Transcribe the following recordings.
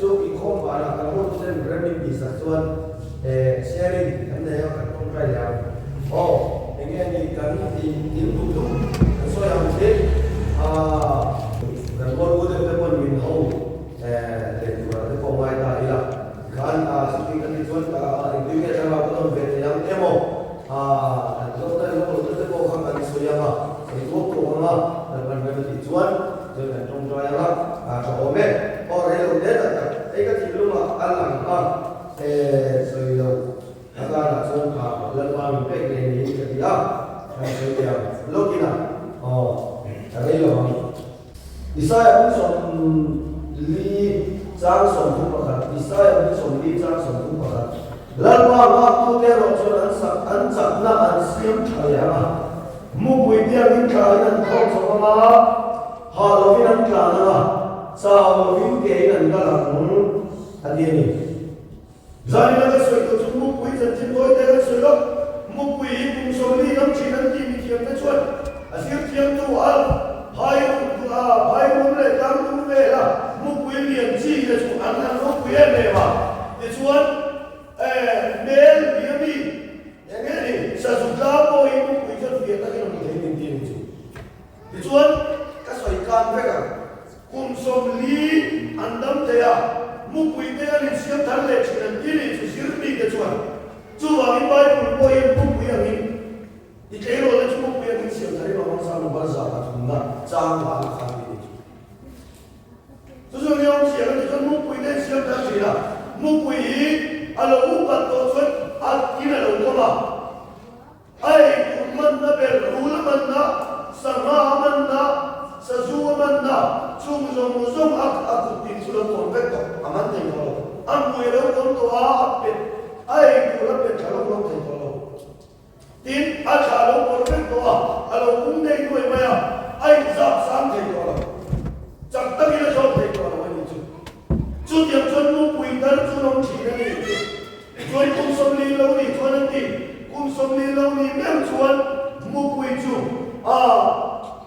chú ý không phải là các môn sinh rèn bị sát xuân sharing cái này các không phải là anh em đi cần thì tiếng tụ tụ soi hàng thế cần con có thể con mình hậu để mà cái phòng ngoài ta đi là kan seperti kan tuan itu dia sama betul betul yang demo kalau tadi kalau kita kau akan soya ma itu tu orang dan betul tuan jangan trong soya lah kalau me orang yang dia tak ikat tidur mah alang soya agar langsung lepas mimpi ini dia soya lokina ada yang Isaya pun li Trang sổn thung bạc hạt, Isaiah vẫn sổn đi trang sổn thung bạc hạt. Lần qua ngọc tu kê rồi cho anh sạc na anh xiêm trời à. Mục quỷ tiang in trời anh không sổ mà. Họ lo viên anh cả na. Sao lo viên kê anh cả lặng anh đi nè. Giờ này cái sợi của chúng mục quỷ dần chín đôi tay cái sợi đó. Mục quỷ cùng sổ đi nắm chỉ nắm chỉ bị thiềm cái chuột. Xiêm thiềm tu al. Hai hôm nay đang tu về là mục quỷ liền chi để chúng ăn mục quỷ này mà để chuan mail điểm đi yang ini saya sudah mau mục quỷ cho việc lagi yang kita ini itu để chuan các soi kan mereka kum somli andam dia mục quỷ dia ni siap thale chinan ini itu sirni để chuan chuan ini baik pun yang mục quỷ yang ini di kero le mục quỷ yang ini siap thale orang sama berzakah tunda jangan makan就是你要写了，你说木鬼那写不上去了，木鬼阿老五百多岁，阿几那老多嘛？哎，我们那边路了们呐，什么们呐，什么们呐，种阿古定出了光白多，阿们听到了，阿没了光多阿别，哎，古那边查了光听到了，定阿查了光白多阿老公那个为么呀？哎，十三听到了。Chắc tất nhiên là cho thầy quả là như thế. Chú tiệm chuân mũ quỷ tân chú nông chỉ là như thế. Chuân cũng sống lý lâu đi chuân anh tìm. Cũng sống lý lâu đi mềm chuân mũ quỷ chú.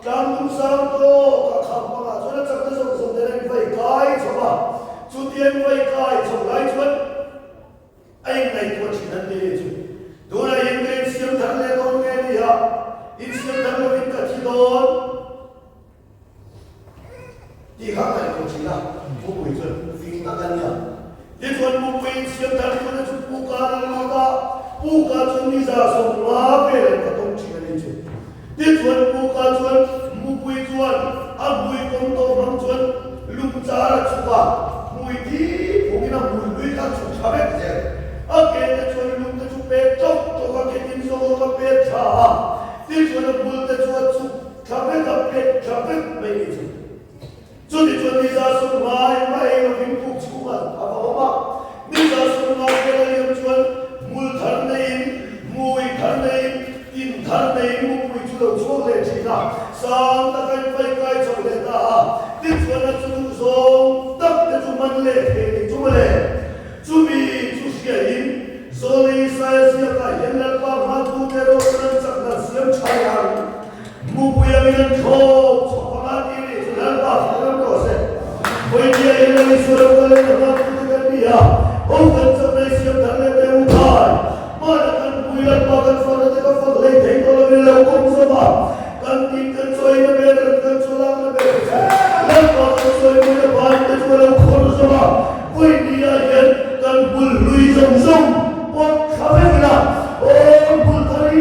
Đang cũng sao tô các khám bà chuân là chắc tất sống đến anh vầy cái cho bà. Chú tiệm vầy cái cho lại chuân. Anh này chuân chỉ là như thế. Đó là yên tên siêu thật lệ tôn nghe đi hả. In siêu thật lệ vinh cả chi tôn. Di hak này cũng chỉ là mục quỷ chuẩn phi taกันเนี่ยที่ส่วนมกวิ่งเสียงดังที่มันจะปูการจนนิสาสมมาเป็นก็ต้องชี้กันนี่จุดที่ส่วนปูการจนมกวิ่งจวนอับวิ่งคนโตน้ำจวนลุงจาระชุบะมวยที่พวกนี้นะมวยลุยกันชุบชาเบ็ดเจ้าเกณฑ์จะชวนลุงจะชุบเป็ดจบตัวก็เกณฑ์ทิ้งโซ่ก็เป็ดชาที่ส่วนบุญจะชวนชุบชาเบ็ดกับเป็ดชาเบ็ดไม่มีจุดจุดที่นิสาสมมาไม่เราพิมพ์ปุ๊บชุบมันอาบอกว่านิสาสมมาเป็นอะไรอย่างชวนมุลทันในมวยทันในอินทันในมุกวิจุดช่วงเล็กที่น่ะสามตะกันไฟไกลช่วงเล็กน่ะที่ชวนจุดสองตักแต่จุมันเล็กเองจุมันเล็กจุมีจุเสียอินโซลีไซเสียกันยันเล็กว่ามาดูเทโรนันจักรเสียงชายอันมุกวิญญาณโชว์ชอบมาที่นี่จุนันว่าเรื่องก็เสร็จวันนี้ยังไม่สุรกันเลยมาพูดกันดีอ่ะโอ้กันจะไม่เสียงดังเลยไม่อุทานมาแล้วกันคุยแล้วมากันฟังแล้วจะก็ฟังเลยเห็นตัวเราเป็นเราคงสบายกันกินกันช่วยกันเป็นกันช่วยกันเป็นแล้วมากันช่วยกันเป็นบ้านกันช่วยเราคงสบายวันนี้ยังกันบุญลุยจงจงปวดขาไม่กันนะโอ้บุญทารี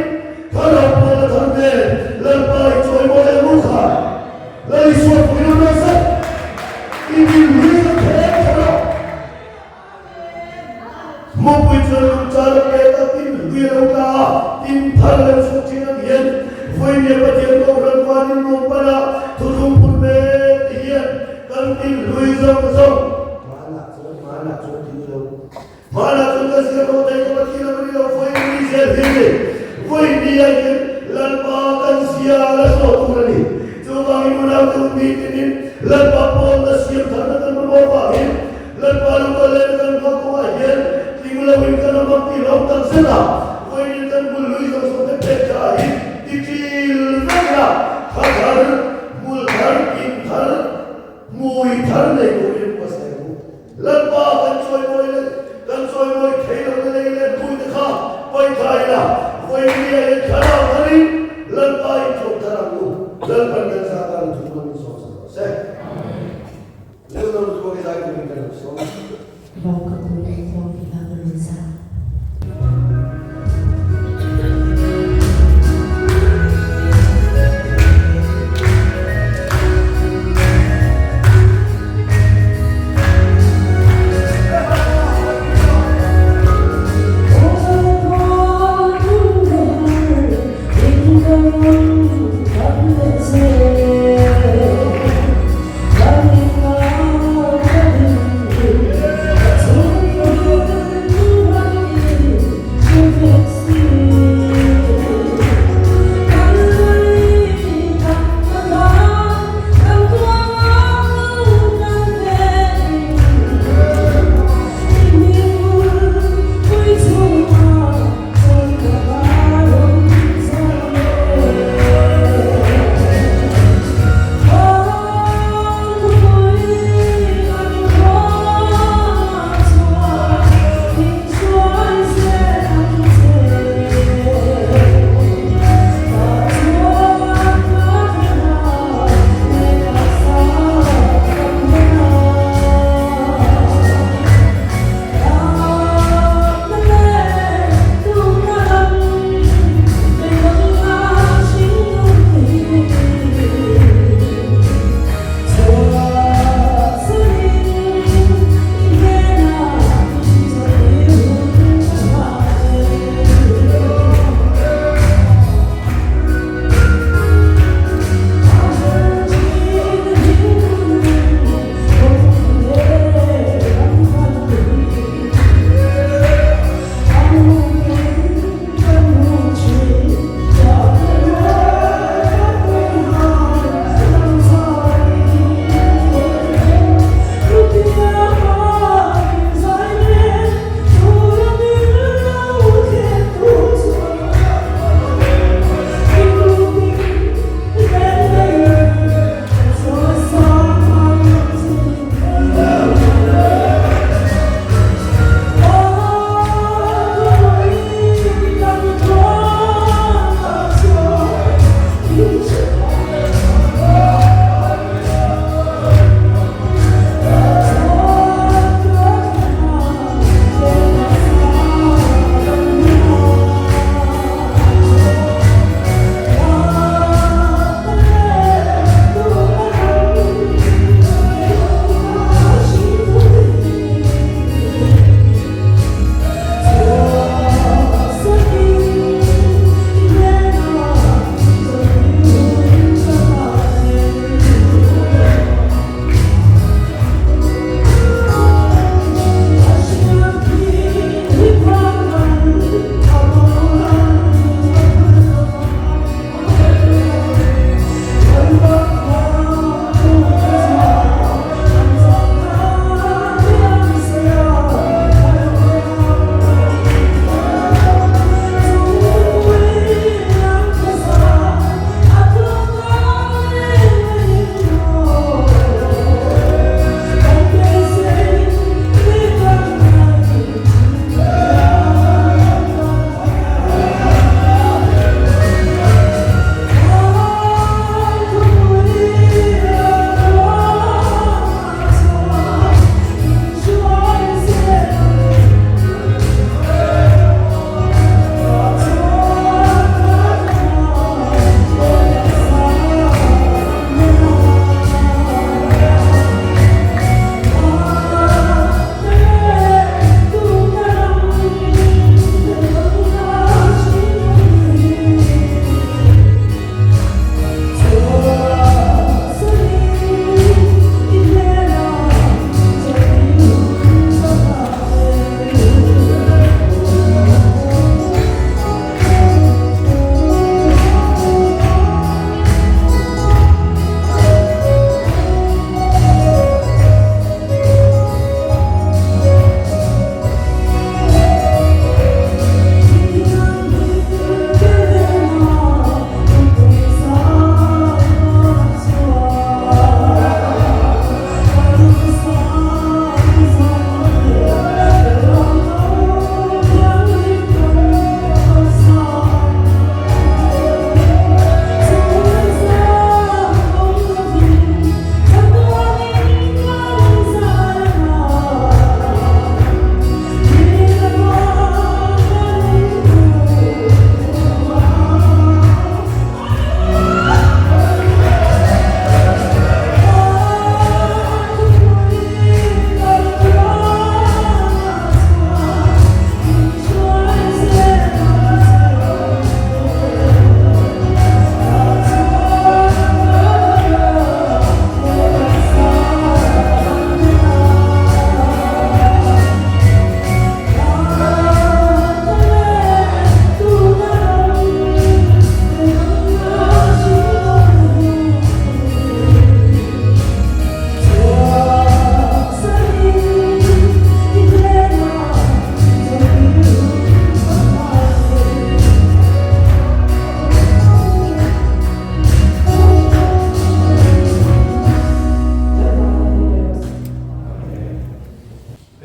ถ้าเราปวดทางเดินแล้วไปช่วยโมเดลลูกค้าแล้วอีส่วนผู้นั้นนะสักอีวิลลุยกันเถอะมุกวิจารณ์จาระเกตตินวิโรกาตินทาร์เลสุจินันเย็นวันนี้ประเทศเราเริ่มวันนี้มุ่งไปละทุกคนเบียดกันตินลุยจงจงมาหนักจนที่เรามาหนักจนก็เสียเราได้ก็ที่เราไม่เราวันนี้เสียที่นี่วันนี้ยังลันปากันเสียแล้วโซ่ตัวนี้จูบางคนเราตัวนี้นี่ลันปาปอนแล้วเสียทางนั้นมันบอกว่าเห็นลันปาลูกเล่นกันก็ว่าเห็นTinggal kita nak pilih tak senang. Wajib dan bulu yang sudah terjadi dikil mana kadar mulkar intar muitar lekorin pasal lần ba cần soi môi thấy được cái lên vui được không quay thay là quay đi lên khá là hali lần ba in chụp thằng luôn lần ban đầu ra ta chụp mình so sẽ nếu nó có cái gì mình cần so Bầu không vui đánh bóng thì bao giờ ra. Hãy subscribe cho kênh Ghiền Mì Gõ để không bỏ lỡ những video hấp dẫn.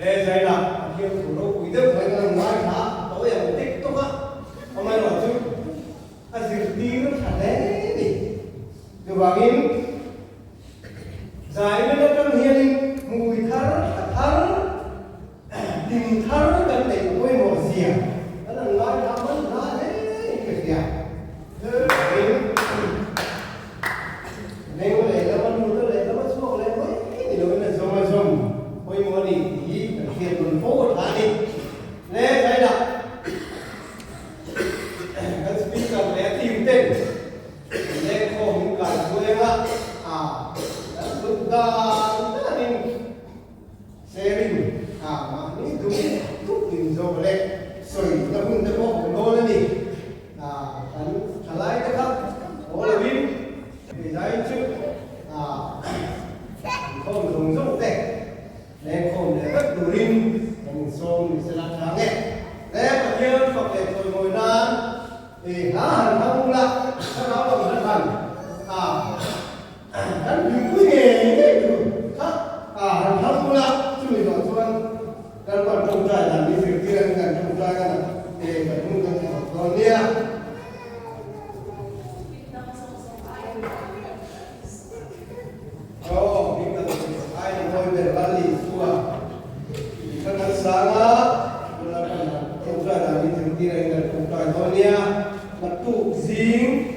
để giải đáp khi thủ đô quý đức phải là ngoài khá tối là một tích túc á hôm nay là chứ anh sẽ đi nó thả đấy đi được vào in giải bên đó trong hiền mùi thar tìm thar cần để quên một gì đó là ngoài khá vẫn là đấy cái gì nên có lẽ là vẫn muốn tới là vẫn xuống lên mấy thì nó là zoom ôi mua đi thì tiền tuần phố thả đi nè thấy là cái speaker này tìm tên nè không cần quên á chúng ta nên sharing mà ní đúng lúc tìm rồi lên rồi ta cũng ta có một đôi lên đi anh lại cái khác có là biết thì đấy chứ không dùng giúp thế nên không để bất đủ rin mình xôm mình sẽ làm sáng nghe để mà kia hoặc để tôi ngồi ra thì há hẳn không lạ sau đó là mình hẳn hắn đừng quý nghề như thế được khác hẳn không lạ chứ mình nói xuân đang còn trông trai làm đi việc kia đang trông trai cái này thì phải không cần phải còn nha kita ai mau berbalik tua. Karena sana melakukan program dari tentara dengan program dunia, batu zing